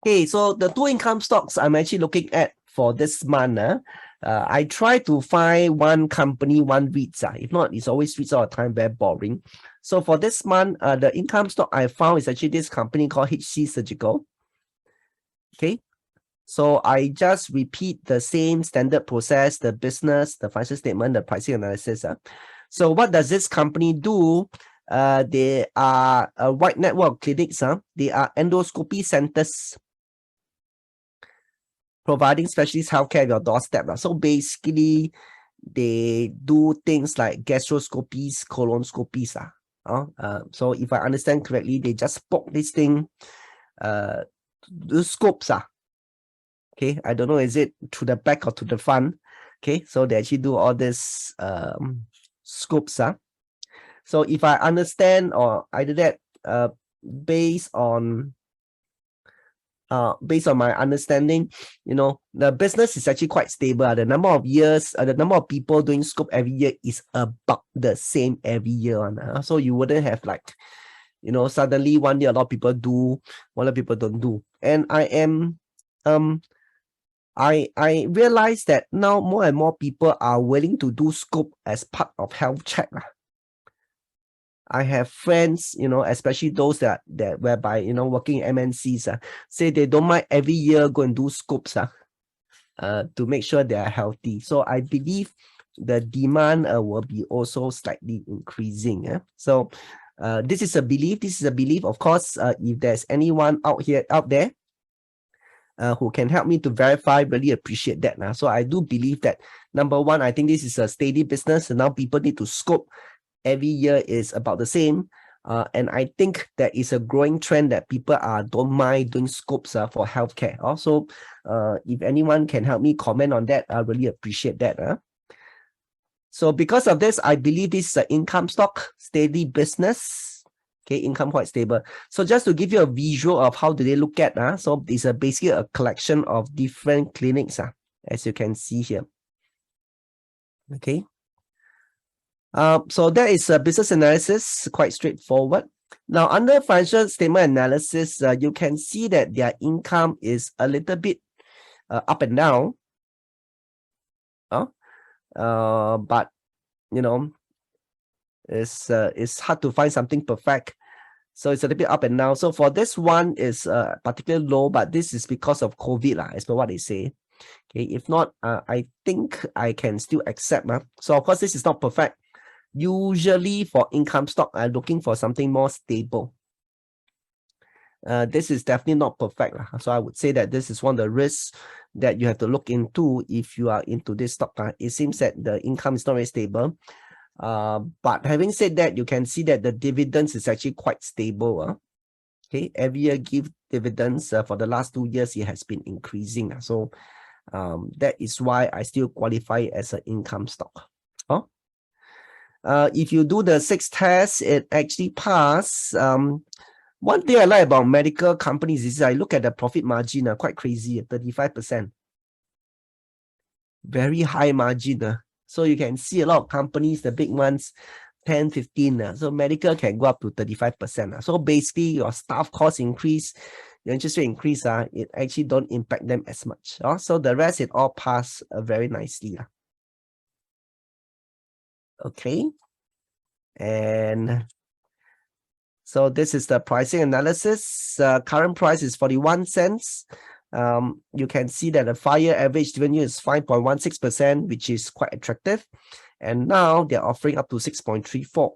Okay, so the two income stocks I'm actually looking at for this month, I try to find one company, one REITs. If not, it's always REITs all the time, very boring. So for this month, the income stock I found is actually this company called HC Surgical. Okay, so I just repeat the same standard process, the business, the financial statement, the pricing analysis. So what does this company do? They are a wide network of clinics. They are endoscopy centers providing specialist healthcare at your doorstep. So basically, they do things like gastroscopies, colonoscopies. So if I understand correctly, they just poke this thing, the scopes. Okay, I don't know, is it to the back or to the front? Okay, so they actually do all this scopes. So if I understand or either that, based on my understanding, the business is actually quite stable. The number of years, the number of people doing scope every year is about the same every year. So you wouldn't have like, suddenly one year a lot of people do, one lot of people don't do. And I realize that now more and more people are willing to do scope as part of health check. I have friends, especially those that whereby, working in MNCs, say they don't mind every year go and do scopes to make sure they are healthy. So I believe the demand will be also slightly increasing. So this is a belief. Of course, if there's anyone out there who can help me to verify, really appreciate that. So I do believe that, number one, I think this is a steady business, and now people need to scope every year is about the same. And I think there is a growing trend that people don't mind doing scopes for healthcare. Also, if anyone can help me comment on that, I really appreciate that. So because of this, I believe this is an income stock, steady business. Okay, income quite stable. So just to give you a visual of how do they look at, so it's basically a collection of different clinics, as you can see here. Okay. So that is a business analysis, quite straightforward. Now, under financial statement analysis, you can see that their income is a little bit up and down. But it's hard to find something perfect. So it's a little bit up and down. So for this one is particularly low, but this is because of COVID, as per what they say. Okay, if not, I think I can still accept. So of course, this is not perfect. Usually for income stock, I'm looking for something more stable. This is definitely not perfect. So I would say that this is one of the risks that you have to look into if you are into this stock. It seems that the income is not very stable. But having said that, you can see that the dividends is actually quite stable. Okay, every year give dividends. For the last 2 years, it has been increasing. So that is why I still qualify as an income stock. If you do the 6 tests, it actually passed. One thing I like about medical companies is I look at the profit margin, quite crazy, 35%. Very high margin. So you can see a lot of companies, the big ones, 10, 15. So medical can go up to 35%. So basically your staff cost increase, your interest rate increase, it actually don't impact them as much. So the rest, it all pass very nicely. Okay. And so this is the pricing analysis. Current price is 41 cents. You can see that the 5-year average dividend yield is 5.16%, which is quite attractive. And now they're offering up to 6.34.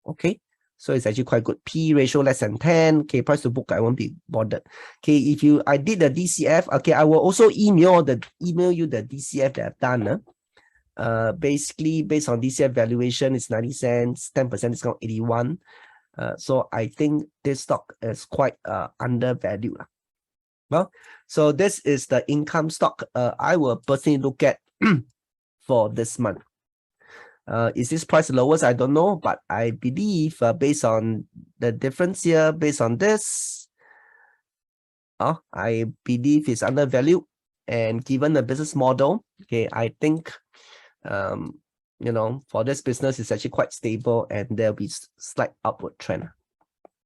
Okay, so it's actually quite good. P ratio less than 10. Okay, price to book, I won't be bothered. Okay, I did the DCF, okay, I will also email you the DCF that I've done. Basically, based on DCF valuation, it's 90 cents, 10% discount, 81. So I think this stock is quite undervalued. Well, so this is the income stock I will personally look at for this month. Is this price the lowest? I don't know, but I believe based on the difference here, based on this, I believe it's undervalued. And given the business model, okay, I think for this business, it's actually quite stable and there'll be slight upward trend.